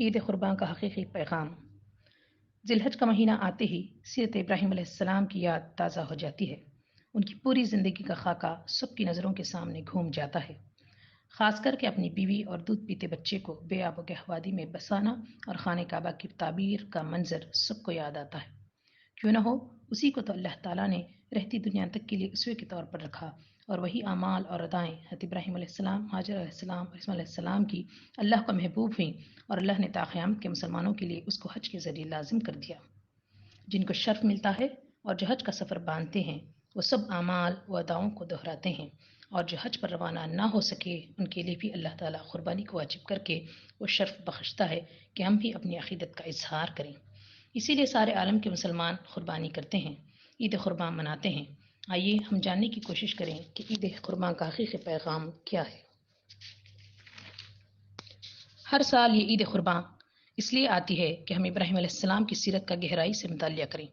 عید قربان کا حقیقی پیغام۔ ذی الحج کا مہینہ آتے ہی سیرت ابراہیم علیہ السلام کی یاد تازہ ہو جاتی ہے۔ ان کی پوری زندگی کا خاکہ سب کی نظروں کے سامنے گھوم جاتا ہے، خاص کر کے اپنی بیوی اور دودھ پیتے بچے کو بے آب و گہ وادی میں بسانا اور خانہ کعبہ کی تعبیر کا منظر سب کو یاد آتا ہے۔ کیوں نہ ہو، اسی کو تو اللہ تعالیٰ نے رہتی دنیا تک کے لیے اسوے کے طور پر رکھا، اور وہی اعمال اور ادائیں حضرت ابراہیم علیہ السلام، ہاجر علیہ السلام اور اسماعیل علیہ السلام کی اللہ کو محبوب ہوئیں، اور اللہ نے تا قیامت کے مسلمانوں کے لیے اس کو حج کے ذریعے لازم کر دیا۔ جن کو شرف ملتا ہے اور جو حج کا سفر باندھتے ہیں، وہ سب اعمال و اداؤں کو دہراتے ہیں، اور جو حج پر روانہ نہ ہو سکے ان کے لیے بھی اللہ تعالیٰ قربانی کو واجب کر کے وہ شرف بخشتا ہے کہ ہم بھی اپنی عقیدت کا اظہار کریں۔ اسی لیے سارے عالم کے مسلمان قربانی کرتے ہیں، عید قربان مناتے ہیں۔ آئیے ہم جاننے کی کوشش کریں کہ عید قربان کا حقیقی پیغام کیا ہے۔ ہر سال یہ عید قربان اس لیے آتی ہے کہ ہم ابراہیم علیہ السلام کی سیرت کا گہرائی سے مطالعہ کریں،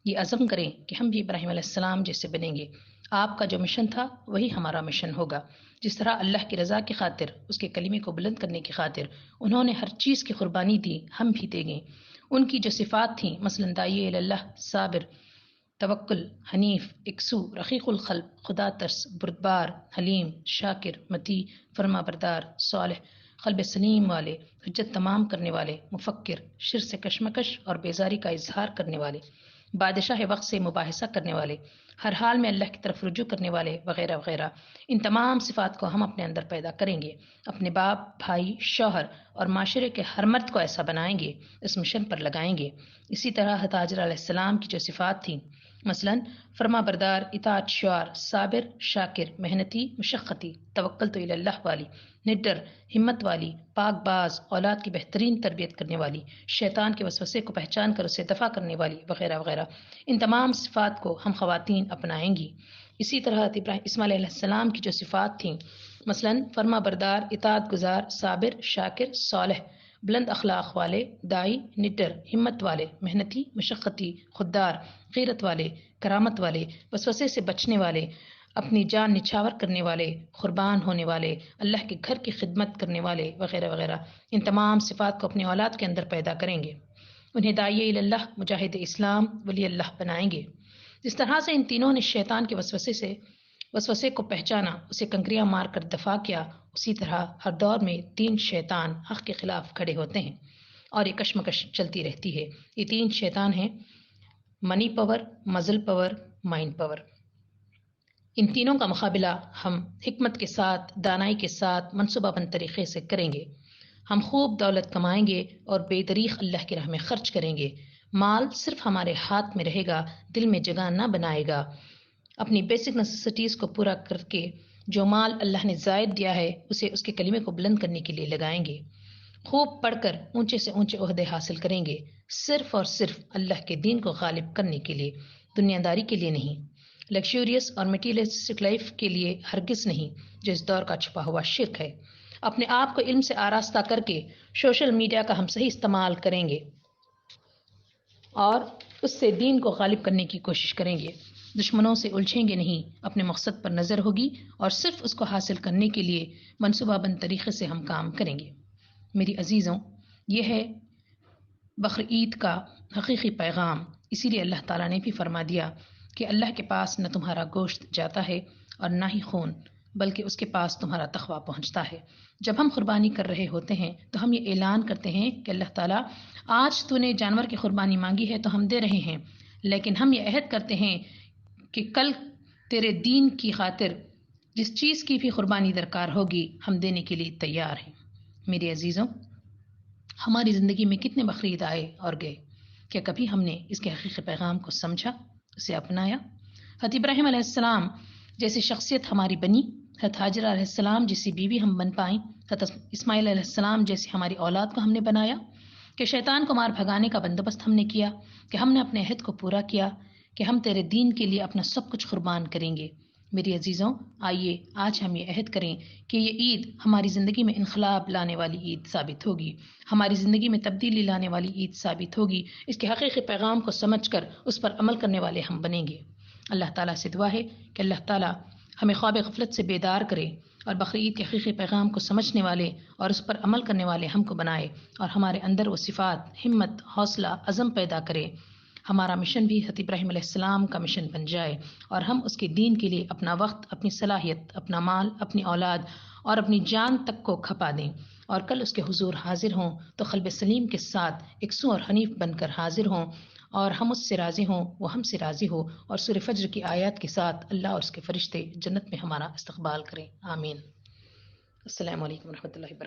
یہ عزم کریں کہ ہم بھی ابراہیم علیہ السلام جیسے بنیں گے۔ آپ کا جو مشن تھا وہی ہمارا مشن ہوگا۔ جس طرح اللہ کی رضا کی خاطر، اس کے کلمے کو بلند کرنے کی خاطر انہوں نے ہر چیز کی قربانی دی، ہم بھی دیں گے۔ ان کی جو صفات تھیں، مثلاً داعی اللہ، صابر، توکل، حنیف، یکسو، رقیق القلب، خدا ترس، بردبار، حلیم، شاکر، متی، فرما بردار، صالح، قلب سلیم والے، حجت تمام کرنے والے، مفکر، شر سے کشمکش اور بیزاری کا اظہار کرنے والے، بادشاہ وقت سے مباحثہ کرنے والے، ہر حال میں اللہ کی طرف رجوع کرنے والے، وغیرہ وغیرہ۔ ان تمام صفات کو ہم اپنے اندر پیدا کریں گے، اپنے باپ، بھائی، شوہر اور معاشرے کے ہر مرد کو ایسا بنائیں گے، اس مشن پر لگائیں گے۔ اسی طرح حضرت ہاجر علیہ السلام کی جو صفات تھیں، مثلاً فرما بردار، اطاعت شعار، صابر، شاکر، محنتی، مشقتی، توکل تو اللہ والی، نڈر، ہمت والی، پاک باز، اولاد کی بہترین تربیت کرنے والی، شیطان کے وسوسے کو پہچان کر اسے دفع کرنے والی، وغیرہ وغیرہ۔ ان تمام صفات کو ہم خواتین اپنائیں گی۔ اسی طرح اسماعیل علیہ السلام کی جو صفات تھیں، مثلاً فرما بردار، اطاعت گزار، صابر، شاکر، صالح، بلند اخلاق والے، دائی، نڈر، ہمت والے، محنتی، مشقتی، خوددار، غیرت والے، کرامت والے، وسوسے سے بچنے والے، اپنی جان نچھاور کرنے والے، قربان ہونے والے، اللہ کے گھر کی خدمت کرنے والے، وغیرہ وغیرہ۔ ان تمام صفات کو اپنے اولاد کے اندر پیدا کریں گے، انہیں داعی اللہ، مجاہد اسلام، ولی اللہ بنائیں گے۔ جس طرح سے ان تینوں نے شیطان کے وسوسے کو پہچانا، اسے کنکریاں مار کر دفع کیا، اسی طرح ہر دور میں تین شیطان حق کے خلاف کھڑے ہوتے ہیں اور یہ کشمکش چلتی رہتی ہے۔ یہ تین شیطان ہیں: منی پاور، مزل پاور، مائنڈ پاور۔ ان تینوں کا مقابلہ ہم حکمت کے ساتھ، دانائی کے ساتھ، منصوبہ بند طریقے سے کریں گے۔ ہم خوب دولت کمائیں گے اور بے دریغ اللہ کی راہ میں خرچ کریں گے۔ مال صرف ہمارے ہاتھ میں رہے گا، دل میں جگہ نہ بنائے گا۔ اپنی بیسک نیسیسٹیز کو پورا کر کے جو مال اللہ نے زائد دیا ہے اسے اس کے کلمے کو بلند کرنے کے لیے لگائیں گے۔ خوب پڑھ کر اونچے سے اونچے عہدے حاصل کریں گے، صرف اور صرف اللہ کے دین کو غالب کرنے کے لیے، دنیا داری کے لیے نہیں، لگژریس اور میٹیریلسٹک لائف کے لیے ہرگز نہیں، جو اس دور کا چھپا ہوا شرک ہے۔ اپنے آپ کو علم سے آراستہ کر کے سوشل میڈیا کا ہم صحیح استعمال کریں گے اور اس سے دین کو غالب کرنے کی کوشش کریں گے۔ دشمنوں سے الجھیں گے نہیں، اپنے مقصد پر نظر ہوگی اور صرف اس کو حاصل کرنے کے لیے منصوبہ بند طریقے سے ہم کام کریں گے۔ میری عزیزوں، یہ ہے بقرعید کا حقیقی پیغام۔ اسی لیے اللہ تعالیٰ نے بھی فرما دیا کہ اللہ کے پاس نہ تمہارا گوشت جاتا ہے اور نہ ہی خون، بلکہ اس کے پاس تمہارا تقویٰ پہنچتا ہے۔ جب ہم قربانی کر رہے ہوتے ہیں تو ہم یہ اعلان کرتے ہیں کہ اللہ تعالیٰ، آج تو نے جانور کی قربانی مانگی ہے تو ہم دے رہے ہیں، لیکن ہم یہ عہد کرتے ہیں کہ کل تیرے دین کی خاطر جس چیز کی بھی قربانی درکار ہوگی ہم دینے کے لیے تیار ہیں۔ میری عزیزوں، ہماری زندگی میں کتنے بقرعید آئے اور گئے، کیا کبھی ہم نے اس کے حقیقی پیغام کو سمجھا، اسے اپنایا؟ حضرت ابراہیم علیہ السلام جیسی شخصیت ہماری بنی، حضرت ہاجر علیہ السلام جیسی بیوی ہم بن پائیں، حضرت اسماعیل علیہ السلام جیسی ہماری اولاد کو ہم نے بنایا، کہ شیطان کو مار بھگانے کا بندوبست ہم نے کیا، کہ ہم نے اپنے عہد کو پورا کیا کہ ہم تیرے دین کے لیے اپنا سب کچھ قربان کریں گے۔ میری عزیزوں، آئیے آج ہم یہ عہد کریں کہ یہ عید ہماری زندگی میں انقلاب لانے والی عید ثابت ہوگی، ہماری زندگی میں تبدیلی لانے والی عید ثابت ہوگی۔ اس کے حقیقی پیغام کو سمجھ کر اس پر عمل کرنے والے ہم بنیں گے۔ اللہ تعالیٰ سے دعا ہے کہ اللہ تعالیٰ ہمیں خواب غفلت سے بیدار کرے اور بقر عید کے حقیقی پیغام کو سمجھنے والے اور اس پر عمل کرنے والے ہم کو بنائے، اور ہمارے اندر وہ صفات، ہمت، حوصلہ، عزم پیدا کرے۔ ہمارا مشن بھی حضرت ابراہیم علیہ السلام کا مشن بن جائے، اور ہم اس کے دین کے لیے اپنا وقت، اپنی صلاحیت، اپنا مال، اپنی اولاد اور اپنی جان تک کو کھپا دیں، اور کل اس کے حضور حاضر ہوں تو قلب سلیم کے ساتھ یکسو اور حنیف بن کر حاضر ہوں، اور ہم اس سے راضی ہوں، وہ ہم سے راضی ہو، اور سورہ فجر کی آیات کے ساتھ اللہ اور اس کے فرشتے جنت میں ہمارا استقبال کریں۔ آمین۔ السلام علیکم ورحمۃ اللہ وبرکاتہ۔